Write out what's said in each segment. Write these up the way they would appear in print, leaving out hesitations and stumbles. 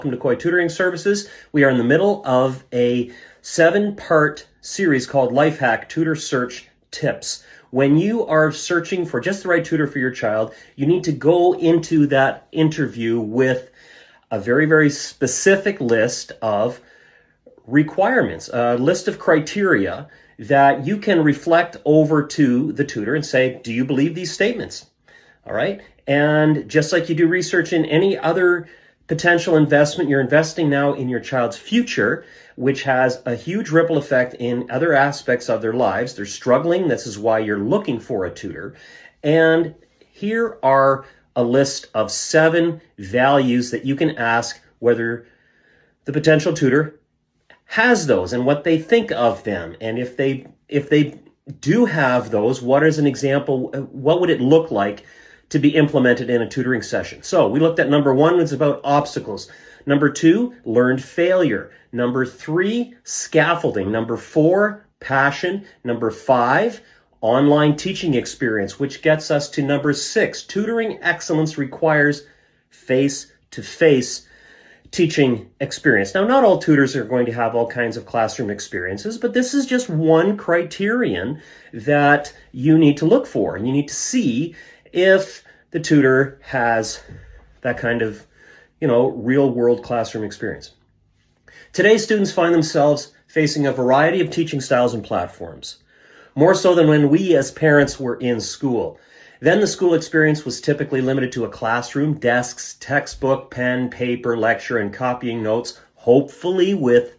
Welcome to Koi Tutoring Services. We are in the middle of a 7-part series called Life Hack Tutor Search Tips. When you are searching for just the right tutor for your child, you need to go into that interview with a very, very specific list of requirements, a list of criteria that you can reflect over to the tutor and say, do you believe these statements? All right. And just like you do research in any other potential investment, you're investing now in your child's future, which has a huge ripple effect in other aspects of their lives. They're struggling. This is why you're looking for a tutor. And here are a list of 7 values that you can ask whether the potential tutor has those and what they think of them. And if they do have those, what is an example? What would it look like to be implemented in a tutoring session? So we looked at number 1, it's about obstacles. Number 2, learned failure. Number 3, scaffolding. Number 4, passion. Number 5, online teaching experience, which gets us to number 6. Tutoring excellence requires face-to-face teaching experience. Now, not all tutors are going to have all kinds of classroom experiences, but this is just one criterion that you need to look for. And you need to see if the tutor has that kind of, real world classroom experience. Today, students find themselves facing a variety of teaching styles and platforms, more so than when we as parents were in school. Then the school experience was typically limited to a classroom, desks, textbook, pen, paper, lecture, and copying notes, hopefully with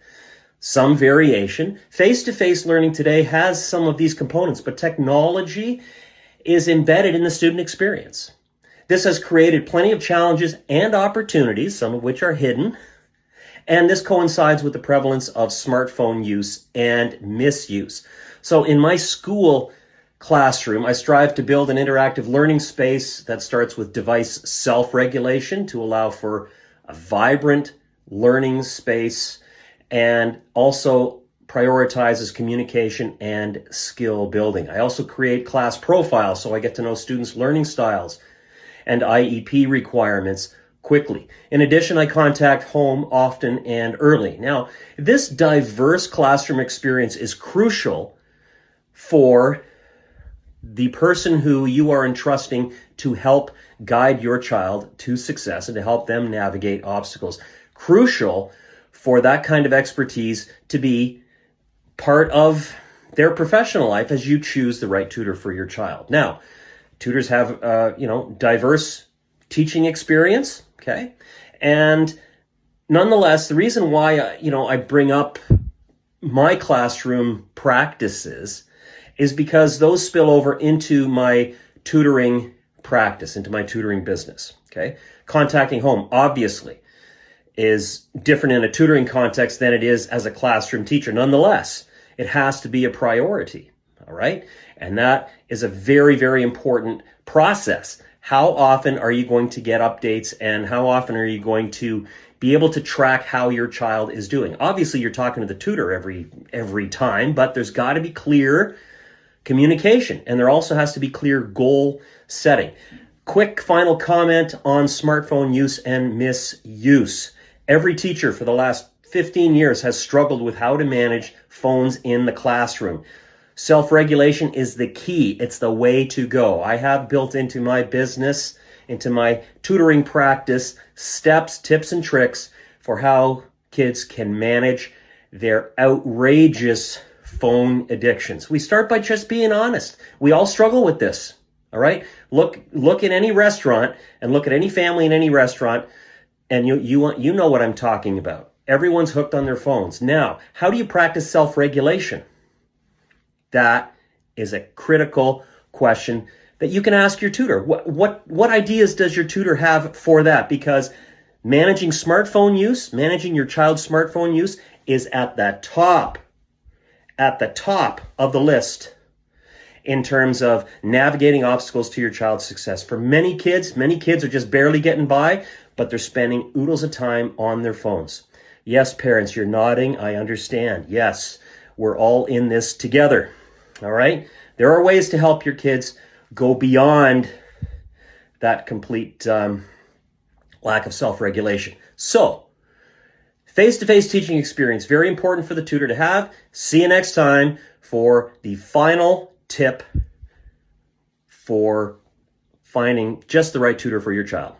some variation. Face-to-face learning today has some of these components, but technology is embedded in the student experience. This has created plenty of challenges and opportunities, some of which are hidden, and this coincides with the prevalence of smartphone use and misuse. So in my school classroom, I strive to build an interactive learning space that starts with device self-regulation to allow for a vibrant learning space and also prioritizes communication and skill building. I also create class profiles so I get to know students' learning styles and IEP requirements quickly. In addition, I contact home often and early. Now, this diverse classroom experience is crucial for the person who you are entrusting to help guide your child to success and to help them navigate obstacles. Crucial for that kind of expertise to be part of their professional life as you choose the right tutor for your child. Now, tutors have, diverse teaching experience, okay? And nonetheless, the reason why, I bring up my classroom practices is because those spill over into my tutoring practice, into my tutoring business, okay? Contacting home, obviously, is different in a tutoring context than it is as a classroom teacher. Nonetheless, it has to be a priority, all right? And that is a very, very important process. How often are you going to get updates, and how often are you going to be able to track how your child is doing? Obviously, you're talking to the tutor every time, but there's got to be clear communication, and there also has to be clear goal setting. Quick final comment on smartphone use and misuse. Every teacher for the last 15 years has struggled with how to manage phones in the classroom. Self-regulation is the key. It's the way to go. I have built into my business, into my tutoring practice, steps, tips, and tricks for how kids can manage their outrageous phone addictions. We start by just being honest. We all struggle with this. All right? Look at any restaurant and look at any family in any restaurant, and you know what I'm talking about. Everyone's hooked on their phones. Now, how do you practice self-regulation? That is a critical question that you can ask your tutor. What ideas does your tutor have for that? Because managing smartphone use, managing your child's smartphone use is at the top of the list in terms of navigating obstacles to your child's success. For many kids are just barely getting by, but they're spending oodles of time on their phones. Yes, parents, you're nodding. I understand. Yes, we're all in this together. All right? There are ways to help your kids go beyond that complete lack of self-regulation. So, Face-to-face teaching experience, very important for the tutor to have. See you next time for the final tip for finding just the right tutor for your child.